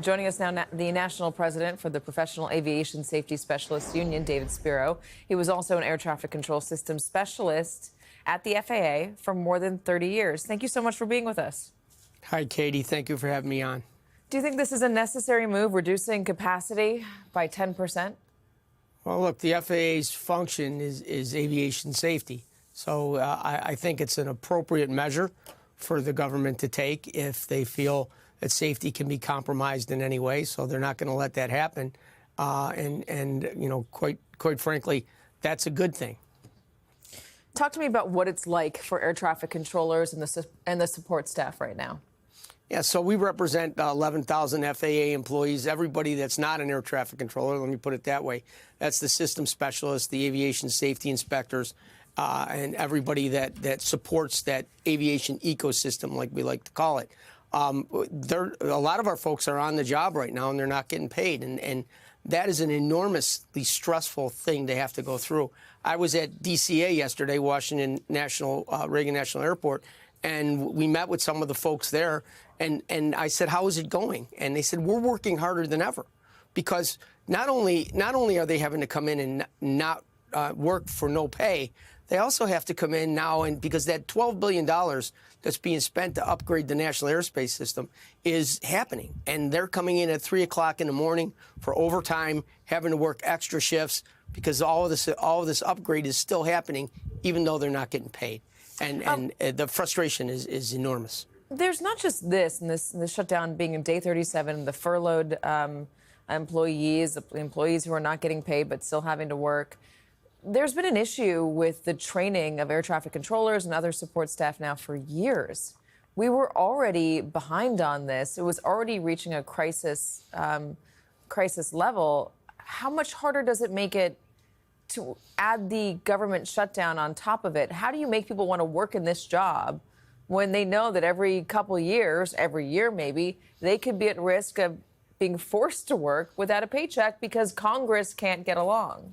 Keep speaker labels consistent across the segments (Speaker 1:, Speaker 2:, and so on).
Speaker 1: Joining us now, the National President for the Professional Aviation Safety Specialists Union, David Spero. He was also an air traffic control systems specialist at the FAA for more than 30 years. Thank you so much for being with us.
Speaker 2: Hi, Katie. Thank you for having me on.
Speaker 1: Do you think this is a necessary move, reducing capacity by 10%?
Speaker 2: Well, look, the FAA's function is aviation safety. So I think it's an appropriate measure for the government to take if they feel that safety can be compromised in any way. So they're not going to let that happen. And you know, quite frankly, that's a good thing.
Speaker 1: Talk to me about what it's like for air traffic controllers and the support staff right now.
Speaker 2: Yeah, so we represent 11,000 FAA employees, everybody that's not an air traffic controller, let me put it that way. That's the system specialists, the aviation safety inspectors, and everybody that supports that aviation ecosystem, like we like to call it. A lot of our folks are on the job right now, and they're not getting paid, and that is an enormously stressful thing to have to go through. I was at DCA yesterday, Washington Reagan National Airport, and we met with some of the folks there, and I said, how is it going? And they said, we're working harder than ever, because not only are they having to come in and not work for no pay, they also have to come in now, and because that $12 billion that's being spent to upgrade the national airspace system is happening, and they're coming in at 3 o'clock in the morning for overtime, having to work extra shifts because all of this upgrade is still happening, even though they're not getting paid. And the frustration is enormous. There's
Speaker 1: not just this, and the shutdown being in day 37, the furloughed employees who are not getting paid but still having to work. There's been an issue with the training of air traffic controllers and other support staff now for years. We were already behind on this. It was already reaching a crisis level. How much harder does it make it to add the government shutdown on top of it? How do you make people want to work in this job when they know that every couple of years, every year maybe, they could be at risk of being forced to work without a paycheck because Congress can't get along?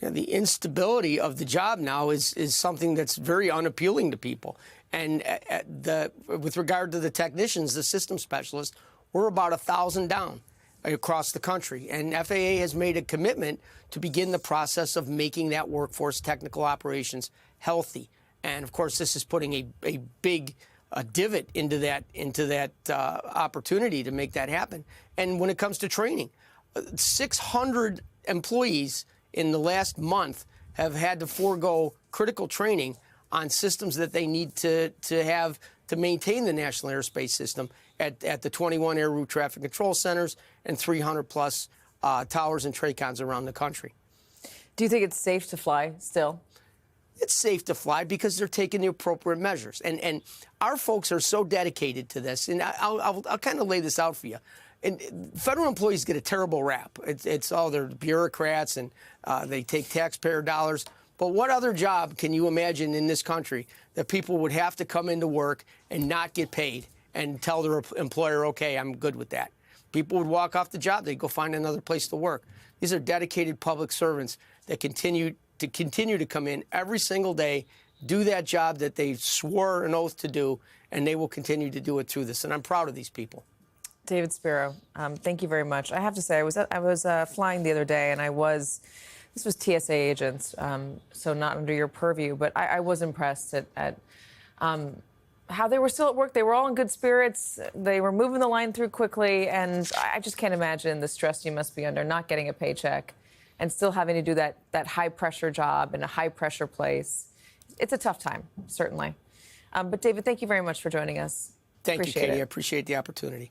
Speaker 2: Yeah, the instability of the job now is something that's very unappealing to people. And with regard to the technicians, the system specialists, we're about 1,000 down across the country. And FAA has made a commitment to begin the process of making that workforce technical operations healthy. And of course, this is putting a big divot into that opportunity to make that happen. And when it comes to training, 600 employees in the last month have had to forego critical training on systems that they need to have to maintain the national airspace system at the 21 air route traffic control centers and 300-plus towers and TRACONs around the country.
Speaker 1: Do you think it's safe to fly still?
Speaker 2: It's safe to fly because they're taking the appropriate measures. And our folks are so dedicated to this. And I'll kind of lay this out for you. And federal employees get a terrible rap. It's all they're bureaucrats, and they take taxpayer dollars. But what other job can you imagine in this country that people would have to come into work and not get paid and tell their employer, okay, I'm good with that? People would walk off the job. They'd go find another place to work. These are dedicated public servants that continue to come in every single day, do that job that they swore an oath to do, and they will continue to do it through this. And I'm proud of these people.
Speaker 1: David Spero, thank you very much. I have to say, I was flying the other day, and this was TSA agents, so not under your purview, but I was impressed at how they were still at work. They were all in good spirits. They were moving the line through quickly, and I just can't imagine the stress you must be under, not getting a paycheck and still having to do that high-pressure job in a high-pressure place. It's a tough time, certainly. But, David, thank you very much for joining us.
Speaker 2: Thank you, Katie. I appreciate the opportunity.